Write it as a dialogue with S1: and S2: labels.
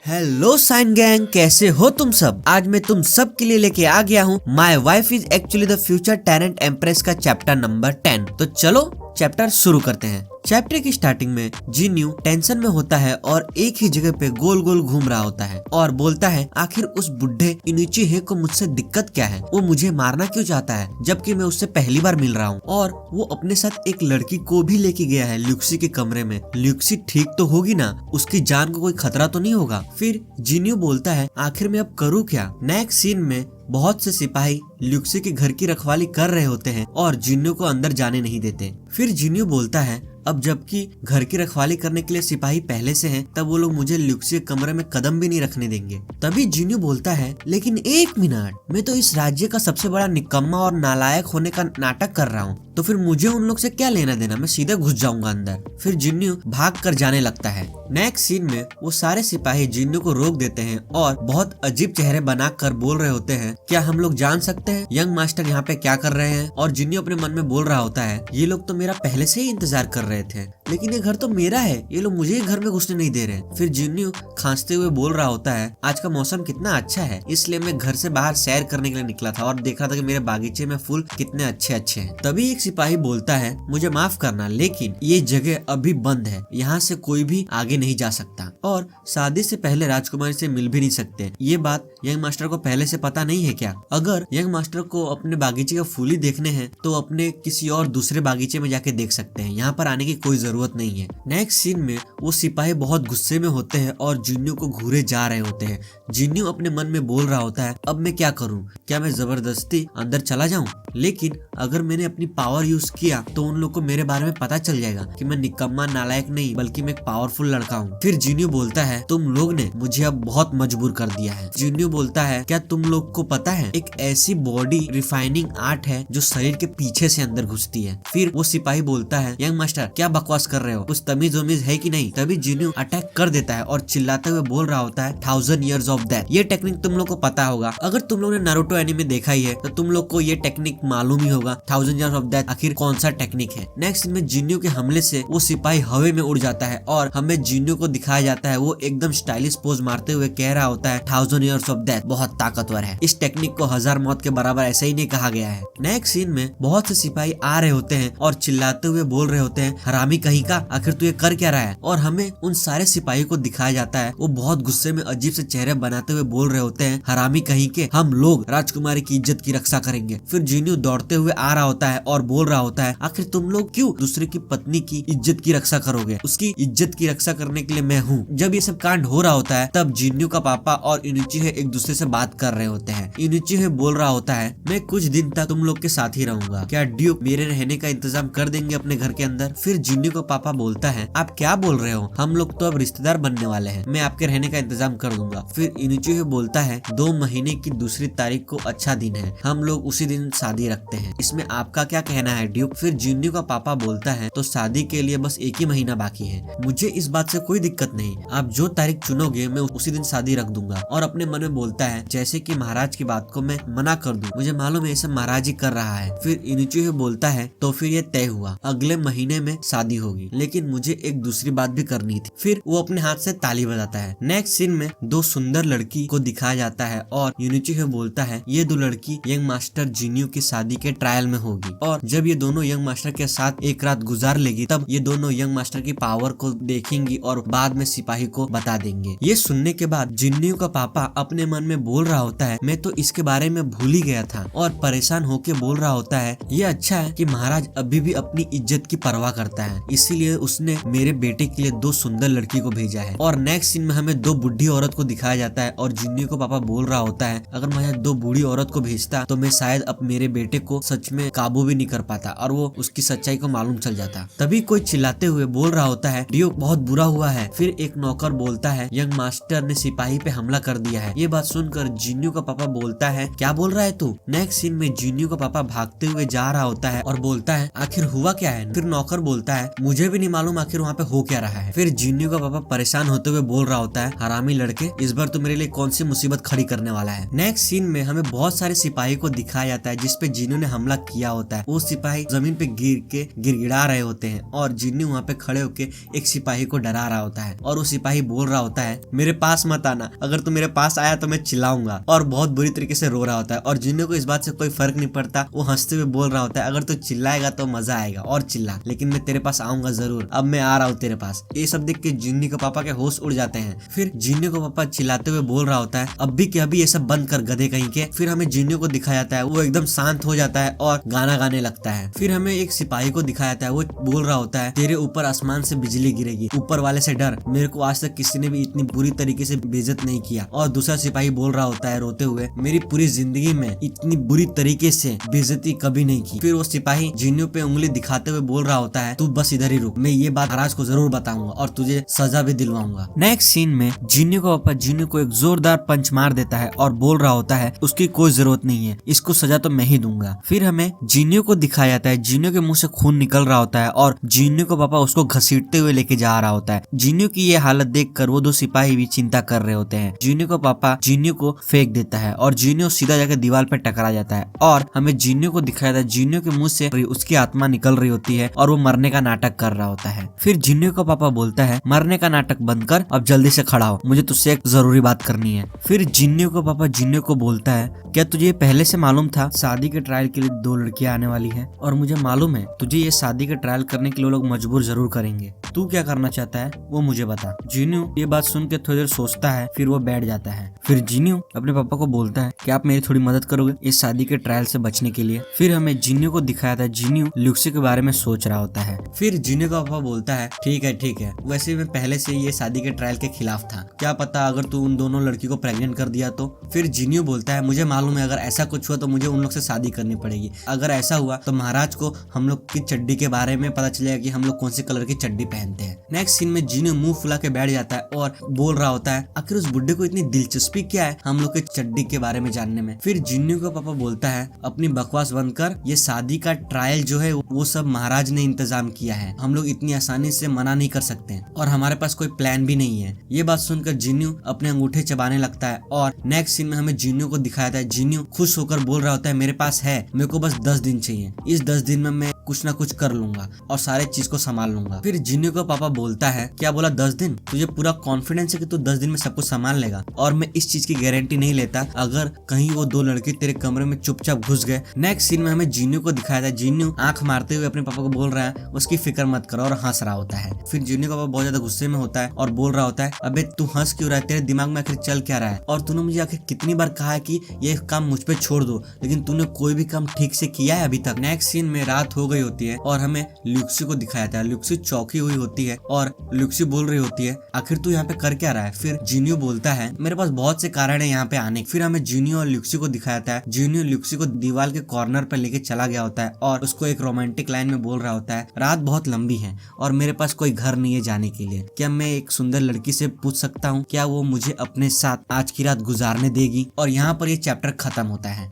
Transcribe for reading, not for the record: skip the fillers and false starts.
S1: Hello sign gang, कैसे हो तुम सब। आज मैं तुम सब के लिए लेके आ गया हूँ my wife is actually the future tenant empress का चैप्टर नंबर 10। तो चलो चैप्टर शुरू करते हैं। चैप्टर की स्टार्टिंग में जिन्यू टेंशन में होता है और एक ही जगह पे गोल गोल घूम रहा होता है और बोलता है आखिर उस बुढ़े इनुचिहे को मुझसे दिक्कत क्या है, वो मुझे मारना क्यों चाहता है जबकि मैं उससे पहली बार मिल रहा हूँ और वो अपने साथ एक लड़की को भी लेके गया है ल्यूक्सी के कमरे में। ल्यूक्सी ठीक तो होगी ना, उसकी जान को कोई खतरा तो नहीं होगा। फिर जिन्यू बोलता है आखिर मैं अब करूँ क्या। नेक्स्ट सीन में बहुत से सिपाही ल्यूक्सी के घर की रखवाली कर रहे होते हैं और जिन्यू को अंदर जाने नहीं देते। फिर जिन्यू बोलता है अब जबकि घर की रखवाली करने के लिए सिपाही पहले से हैं, तब वो लोग मुझे ल्यूक्सी के कमरे में कदम भी नहीं रखने देंगे। तभी जिन्यू बोलता है लेकिन एक मिनट, मैं तो इस राज्य का सबसे बड़ा निकम्मा और नालायक होने का नाटक कर रहा हूँ, तो फिर मुझे उन लोग से क्या लेना देना, मैं सीधे घुस जाऊंगा अंदर। फिर जिन्यू भाग कर जाने लगता है। नेक्स्ट सीन में वो सारे सिपाही जिन्यू को रोक देते हैं और बहुत अजीब चेहरे बनाकर बोल रहे होते हैं क्या हम लोग जान सकते हैं यंग मास्टर यहाँ पे क्या कर रहे हैं। और जिन्यू अपने मन में बोल रहा होता है ये लोग तो मेरा पहले से ही इंतजार कर रहे थे, लेकिन ये घर तो मेरा है, ये लोग मुझे घर में घुसने नहीं दे रहे। फिर जिन्यू खांसते हुए बोल रहा होता है आज का मौसम कितना अच्छा है, इसलिए मैं घर से बाहर सैर करने के लिए निकला था और देख रहा था कि मेरे बागीचे में फूल कितने अच्छे अच्छे हैं। तभी एक सिपाही बोलता है मुझे माफ करना, लेकिन ये जगह अभी बंद है, यहाँ से कोई भी आगे नहीं जा सकता और शादी से पहले राजकुमारी से मिल भी नहीं सकते। ये बात यंग मास्टर को पहले से पता नहीं है क्या। अगर यंग मास्टर को अपने बागीचे का फूल ही देखने हैं तो अपने किसी और दूसरे बागीचे में जाके देख सकते हैं, यहाँ पर आने की कोई जरूरत नहीं है। नेक्स्ट सीन में वो सिपाही बहुत गुस्से में होते हैं और जिन्यू को घूरे जा रहे होते हैं। जिन्यू अपने मन में बोल रहा होता है अब मैं क्या करूं, क्या मैं जबरदस्ती अंदर चला जाऊं, लेकिन अगर मैंने अपनी पावर यूज किया तो उन लोग को मेरे बारे में पता चल जाएगा कि मैं निकम्मा नालायक नहीं बल्कि मैं एक पावरफुल लड़का हूँ। फिर जिन्यू बोलता है तुम लोग ने मुझे अब बहुत मजबूर कर दिया है। जिन्यू बोलता है क्या तुम लोग को पता है एक ऐसी बॉडी रिफाइनिंग आर्ट है जो शरीर के पीछे से अंदर घुसती है। फिर वो सिपाही बोलता है यंग मास्टर क्या बकवास कर रहे हो, कुछ तमीज वमीज है कि नहीं। तभी जिन्यू अटैक कर देता है और चिल्लाते हुए बोल रहा होता है 1000 years of death। ये टेक्निक तुम लोग को पता होगा, अगर तुम लोग ने नारुतो एनीमे देखा ही है तो तुम लोग को ये टेक्निक मालूम ही होगा। 1000 years of death आखिर कौन सा टेक्निक है। नेक्स्ट में जिन्यू के हमले से वो सिपाही हवा में उड़ जाता है और हमें जिन्यू को दिखाया जाता है वो एकदम स्टाइलिश पोज मारते हुए कह रहा होता है 1000 years of death बहुत ताकतवर है, इस टेक्निक को 1000 मौत के बराबर ऐसे ही नहीं कहा गया है। नेक्स्ट सीन में बहुत से सिपाही आ रहे होते हैं और चिल्लाते हुए बोल रहे होते हैं हरामी कहीं का, आखिर तू ये कर क्या रहा है। और हमें उन सारे सिपाही को दिखाया जाता है वो बहुत गुस्से में अजीब से चेहरे बनाते हुए बोल रहे होते हैं हरामी कहीं के, हम लोग राजकुमारी की इज्जत की रक्षा करेंगे। फिर जिन्यू दौड़ते हुए आ रहा होता है और बोल रहा होता है आखिर तुम लोग क्यों दूसरे की पत्नी की इज्जत की रक्षा करोगे, उसकी इज्जत की रक्षा करने के लिए मैं हूँ। जब ये सब कांड हो रहा होता है तब जिन्यू का पापा और इनुचिहे एक दूसरे से बात कर रहे होते हैं। इनुचिहे बोल रहा होता है मैं कुछ दिन तक तुम लोग के साथ ही रहूंगा, क्या ड्यूक मेरे रहने का इंतजाम कर देंगे अपने घर के अंदर। फिर जिन्यू का पापा बोलता है आप क्या बोल रहे हो, हम लोग तो अब रिश्तेदार बनने वाले हैं, मैं आपके रहने का इंतजाम कर दूंगा। फिर इनुचिहे बोलता है 2 महीने की दूसरी तारीख को अच्छा दिन है, हम लोग उसी दिन शादी रखते हैं, इसमें आपका क्या कहना है ड्यूक। फिर जिन्यू का पापा बोलता है तो शादी के लिए बस 1 ही महीना बाकी है, मुझे इस बात से कोई दिक्कत नहीं, आप जो तारीख चुनोगे मैं उसी दिन शादी रख दूंगा। और अपने मन में बोलता है जैसे कि महाराज की बात को मैं मना कर दूं, मुझे मालूम है ये सब महाराज ही कर रहा है। फिर इनुचिहे बोलता है तो फिर ये तय हुआ, अगले महीने में शादी होगी, लेकिन मुझे एक दूसरी बात भी करनी थी। फिर वो अपने हाथ से ताली बजाता है। नेक्स्ट सीन में 2 सुंदर लड़की को दिखाया जाता है और इनुचिहे बोलता है ये 2 लड़की यंग मास्टर जिन्यू की शादी के ट्रायल में होगी और जब ये दोनों यंग मास्टर के साथ एक रात गुजार लेगी तब ये दोनों यंग मास्टर की पावर को देखेंगी और बाद में सिपाही को बता देंगे। ये सुनने के बाद जिन्यू का पापा अपने मन में बोल रहा होता है मैं तो इसके बारे में भूल ही गया था और परेशान होके बोल रहा होता है ये अच्छा है कि महाराज अभी भी अपनी इज्जत की परवाह करता है, इसीलिए उसने मेरे बेटे के लिए 2 सुंदर लड़की को भेजा है। और नेक्स्ट सीन में हमें 2 बुढ़ी औरत को दिखाया जाता है और जिन्यू को पापा बोल रहा होता है अगर मैं 2 बूढ़ी औरत को भेजता तो मैं शायद अब मेरे बेटे को सच में काबू भी नहीं कर पाता और वो उसकी सच्चाई को मालूम चल जाता। तभी कोई चिल्लाते हुए बोल रहा होता है ड्यूक बहुत बुरा हुआ है। फिर एक नौकर बोलता है यंग मास्टर ने सिपाही पे हमला कर दिया है, ये बात सुनकर जिन्नू का पापा बोलता है, क्या बोल रहा है तू? नेक्स्ट सीन में जिन्नू का पापा भागते हुए जा रहा होता है और बोलता है, आखिर हुआ क्या है? फिर नौकर बोलता है, मुझे भी नहीं मालूम आखिर वहाँ पे हो क्या रहा है। फिर जिन्नू का पापा परेशान होते हुए बोल रहा होता है, हरामी लड़के, इस बार तू मेरे लिए कौन सी मुसीबत खड़ी करने वाला है। नेक्स्ट सीन में हमें बहुत सारे सिपाही को दिखाया जाता है जिसपे जिन्नू ने हमला किया होता है। वो सिपाही जमीन पे गिर के गिड़गिड़ा रहे होते हैं और जिन्नू वहाँ पे खड़े होके एक सिपाही को डरा रहा होता है और वो सिपाही बोल रहा होता है, मेरे पास मत आना, अगर तू मेरे पास आया तो मैं चिल्लाऊंगा, और बहुत बुरी तरीके से रो रहा होता है। और जिन्नू को इस बात से कोई फर्क नहीं पड़ता, वो हंसते हुए बोल रहा होता है, अगर तू चिल्लाएगा तो मजा आएगा और चिल्ला, लेकिन मैं तेरे पास आऊंगा जरूर, अब मैं आ रहा हूँ तेरे पास। ये सब देख के जिन्नू के पापा के होश उड़ जाते हैं। फिर जिन्नू का पापा चिल्लाते हुए बोल रहा होता है, अब भी क्या, अभी ये सब बंद कर गधे कहीं के। फिर हमें जिन्नू को दिखाया जाता है, वो एकदम शांत हो जाता है और गाना गाने लगता है। फिर हमें एक सिपाही को दिखाया जाता है, वो बोल रहा होता है, तेरे ऊपर आसमान से बिजली गिरेगी, ऊपर वाले से डर, मेरे को आज तक किसी ने भी इतनी बुरी तरीके से बेइज्जत नहीं किया। और दूसरा सिपाही बोल रहा होता है रोते हुए, मेरी पूरी जिंदगी में इतनी बुरी तरीके से बेइज्जती कभी नहीं की। फिर वो सिपाही जिन्नू पे उंगली दिखाते हुए बोल रहा होता है, तू बस इधर ही रुक, मैं ये बात महाराज को जरूर बताऊंगा और तुझे सजा भी दिलवाऊंगा। नेक्स्ट सीन में जिन्नू का पापा जिन्नू को एक जोरदार पंच मार देता है और बोल रहा होता है, उसकी कोई जरूरत नहीं है, इसको सजा तो मैं ही दूंगा। फिर हमें जिन्नू को दिखाया जाता है, जिन्नू के मुंह से खून निकल रहा होता है और जिन्नू का पापा उसको घसीटते हुए लेके जा रहा होता है। जिन्नू की ये हालत देखकर वो दो सिपाही भी चिंता कर रहे होते हैं। जिन्नू का पापा जिन्नू को फेंक देता है और जिन्नू सीधा जाकर दीवार पे टकरा जाता है और हमें जिन्नू को दिखाया जाता है, जिन्नू के मुंह से उसकी आत्मा निकल रही होती है और वो मरने का नाटक कर रहा होता है। फिर जिन्नू का पापा बोलता है, मरने का नाटक बंद कर, अब जल्दी से खड़ा हो, मुझे तुझसे एक जरूरी बात करनी है। फिर जिन्नू का पापा जिन्नू को बोलता है, क्या तुझे पहले से मालूम था शादी के ट्रायल के लिए 2 लड़कियां आने वाली हैं और मुझे मालूम है तुझे ये शादी के ट्रायल करने के लिए लोग मजबूर जरूर करेंगे, तू क्या करना चाहता है वो मुझे बता। जिन्नू ये बात सुन के थोड़ी देर सोचता है, फिर वो बैठ जाता है। फिर जिन्नू अपने पापा को बोलता है, क्या आप मेरी थोड़ी मदद करोगे इस शादी के ट्रायल से बचने के लिए। फिर हमें जिन्नू को दिखाया था, जिन्नू ल्यूसी के बारे में सोच रहा होता है। फिर जिन्नू का पापा बोलता है, ठीक है, वैसे मैं पहले से ये शादी के ट्रायल के खिलाफ था, क्या पता अगर तू उन दोनों लड़की को प्रेग्नेंट कर दिया तो। फिर जिन्नू बोलता है, मुझे मालूम है अगर ऐसा कुछ हुआ तो मुझे उन लोग से शादी करनी पड़ेगी, अगर ऐसा हुआ तो महाराज को हम लोग की चड्डी के बारे में पता चलेगा कि हम लोग कौन से कलर की चड्डी पहनते हैं। नेक्स्ट सीन में जिन्नू मुंह फुला के बैठ जाता है और बोल रहा होता है, आखिर उस बुड्ढे को इतनी दिलचस्पी क्या है हम लोग के चड्डी के बारे में जानने में। फिर जिन्नू का पापा बोलता है, अपनी बकवास बंद कर, ये शादी का ट्रायल जो है वो सब महाराज ने इंतजाम किया है, हम लोग इतनी आसानी से मना नहीं कर सकते और हमारे पास कोई प्लान भी नहीं है। ये बात सुनकर जिन्नू अपने अंगूठे चबाने लगता है और नेक्स्ट सीन में हमें जिन्नू को दिखाया था, जिन्नू खुश होकर बोल रहा होता है, मेरे पास है, मेरे को बस 10 दिन चाहिए, इस 10 दिन में मैं कुछ ना कुछ कर लूंगा और सारे चीज को संभाल लूंगा। फिर जिन्नू का पापा बोलता है, क्या बोला 10 दिन? तुझे पूरा कॉन्फिडेंस है कि तू 10 दिन में सब कुछ संभाल लेगा? और मैं इस चीज की गारंटी नहीं लेता अगर कहीं वो 2 लड़के तेरे कमरे में चुपचाप घुस गए। नेक्स्ट सीन में हमें जिन्नू को दिखाया था, जिन्नू आंख मारते हुए अपने पापा को बोल रहा है, उसकी फिक्र मत करो, और हंस रहा होता है। फिर जिन्नू का पापा बहुत ज्यादा गुस्से में होता है और बोल रहा होता है, अबे तू हंस क्यों रहा है, तेरे दिमाग में आखिर चल क्या रहा है, और तूने मुझे आखिर कितनी बार कहा है कि ये काम मुझ पे छोड़ दो, लेकिन तूने कोई भी काम ठीक से किया है अभी तक। नेक्स्ट सीन में रात हो गई होती है और हमें ल्यूक्सी को दिखाया था, ल्यूक्सी चौकी हुई होती है और ल्यूक्सी बोल रही होती है, आखिर तू यहाँ पे कर क्या रहा है। फिर जिन्नू बोलता है, मेरे पास बहुत से कारण है यहाँ पे आने। फिर हमें जिन्नू और ल्यूक्सी को दिखाया था, जिन्नू ल्यूक्सी को दीवार के कॉर्नर पर लेके चला गया होता है और उसको एक रोमांटिक लाइन में बोल रहा होता है, रात बहुत लंबी है और मेरे पास कोई घर नहीं है जाने के लिए, क्या मैं एक सुंदर लड़की से पूछ सकता हूँ क्या वो मुझे अपने साथ आज की रात गुजारने देगी। और यहाँ पर ये चैप्टर खत्म होता है।